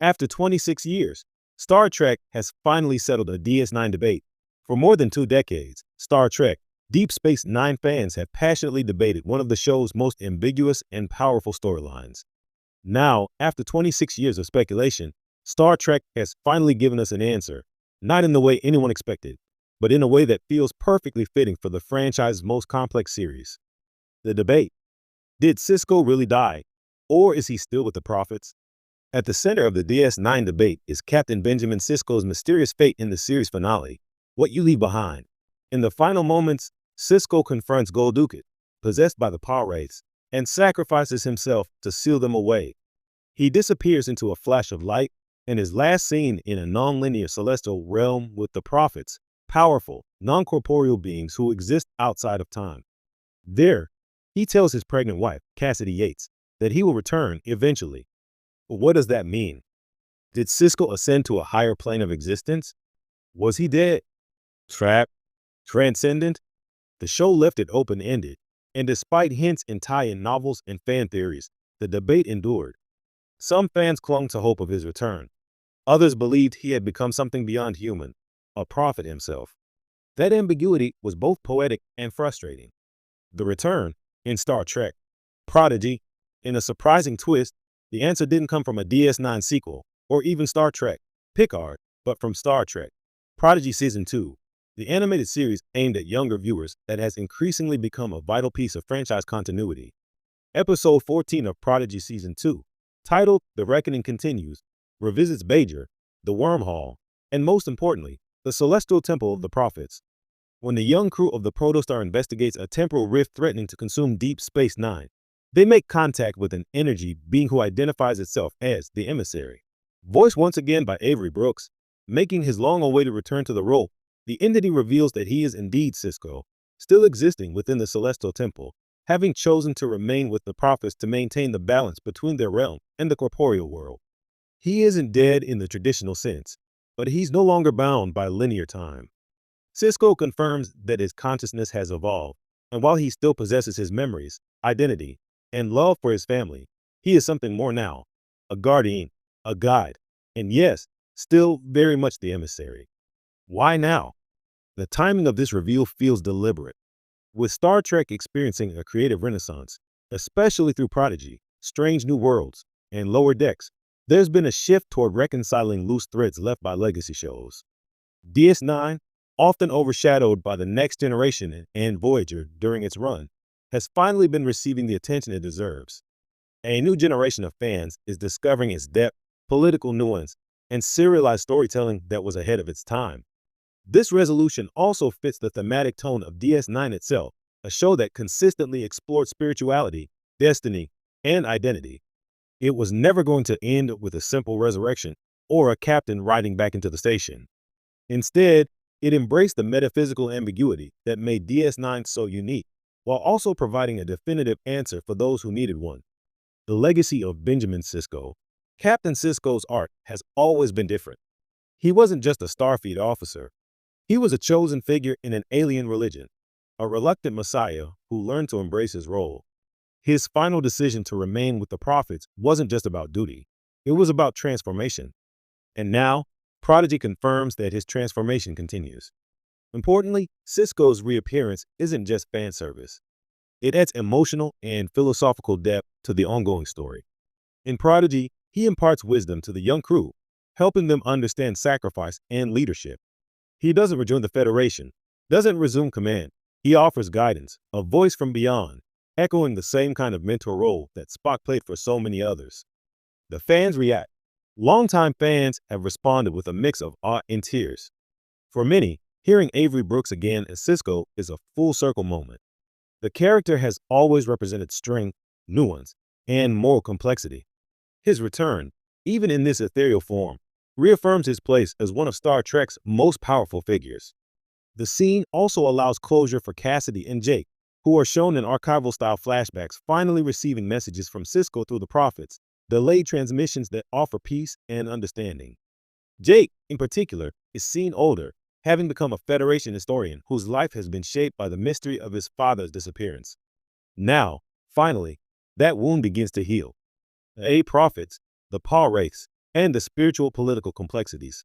After 26 years, Star Trek has finally settled a DS9 debate. For more than 2 decades, Star Trek Deep Space Nine fans have passionately debated one of the show's most ambiguous and powerful storylines. Now, after 26 years of speculation, Star Trek has finally given us an answer, not in the way anyone expected, but in a way that feels perfectly fitting for the franchise's most complex series. The debate: did Sisko really die, or is he still with the Prophets? At the center of the DS9 debate is Captain Benjamin Sisko's mysterious fate in the series finale, What You Leave Behind. In the final moments, Sisko confronts Gul Dukat, possessed by the power wraiths, and sacrifices himself to seal them away. He disappears into a flash of light and is last seen in a non-linear celestial realm with the Prophets, powerful, non-corporeal beings who exist outside of time. There, he tells his pregnant wife, Cassidy Yates, that he will return eventually. But what does that mean? Did Sisko ascend to a higher plane of existence? Was he dead? Trapped? Transcendent? The show left it open-ended, and despite hints in tie-in novels and fan theories, the debate endured. Some fans clung to hope of his return. Others believed he had become something beyond human, a prophet himself. That ambiguity was both poetic and frustrating. The return, in Star Trek Prodigy, in a surprising twist, the answer didn't come from a DS9 sequel, or even Star Trek Picard, but from Star Trek Prodigy Season 2, the animated series aimed at younger viewers that has increasingly become a vital piece of franchise continuity. Episode 14 of Prodigy Season 2, titled The Reckoning Continues, revisits Bajor, the Wormhole, and most importantly, the Celestial Temple of the Prophets. When the young crew of the Protostar investigates a temporal rift threatening to consume Deep Space Nine, they make contact with an energy being who identifies itself as the Emissary. Voiced once again by Avery Brooks, making his long-awaited return to the role, the entity reveals that he is indeed Sisko, still existing within the Celestial Temple, having chosen to remain with the Prophets to maintain the balance between their realm and the corporeal world. He isn't dead in the traditional sense, but he's no longer bound by linear time. Sisko confirms that his consciousness has evolved, and while he still possesses his memories, identity, and love for his family, he is something more now: a guardian, a guide, and yes, still very much the emissary. Why now? The timing of this reveal feels deliberate. With Star Trek experiencing a creative renaissance, especially through Prodigy, Strange New Worlds, and Lower Decks, there's been a shift toward reconciling loose threads left by legacy shows. DS9, often overshadowed by The Next Generation and Voyager during its run, has finally been receiving the attention it deserves. A new generation of fans is discovering its depth, political nuance, and serialized storytelling that was ahead of its time. This resolution also fits the thematic tone of DS9 itself, a show that consistently explored spirituality, destiny, and identity. It was never going to end with a simple resurrection or a captain riding back into the station. Instead, it embraced the metaphysical ambiguity that made DS9 so unique, while also providing a definitive answer for those who needed one. The legacy of Benjamin Sisko. Captain Sisko's arc has always been different. He wasn't just a Starfleet officer. He was a chosen figure in an alien religion, a reluctant messiah who learned to embrace his role. His final decision to remain with the Prophets wasn't just about duty. It was about transformation. And now, Prodigy confirms that his transformation continues. Importantly, Sisko's reappearance isn't just fan service. It adds emotional and philosophical depth to the ongoing story. In Prodigy, he imparts wisdom to the young crew, helping them understand sacrifice and leadership. He doesn't rejoin the Federation, doesn't resume command. He offers guidance, a voice from beyond, echoing the same kind of mentor role that Spock played for so many others. The fans react. Longtime fans have responded with a mix of awe and tears. For many, hearing Avery Brooks again as Sisko is a full-circle moment. The character has always represented strength, nuance, and moral complexity. His return, even in this ethereal form, reaffirms his place as one of Star Trek's most powerful figures. The scene also allows closure for Cassidy and Jake, who are shown in archival-style flashbacks finally receiving messages from Sisko through the Prophets, delayed transmissions that offer peace and understanding. Jake, in particular, is seen older, having become a Federation historian whose life has been shaped by the mystery of his father's disappearance. Now, finally, that wound begins to heal. The Prophets, the Paw Wraiths, and the spiritual political complexities.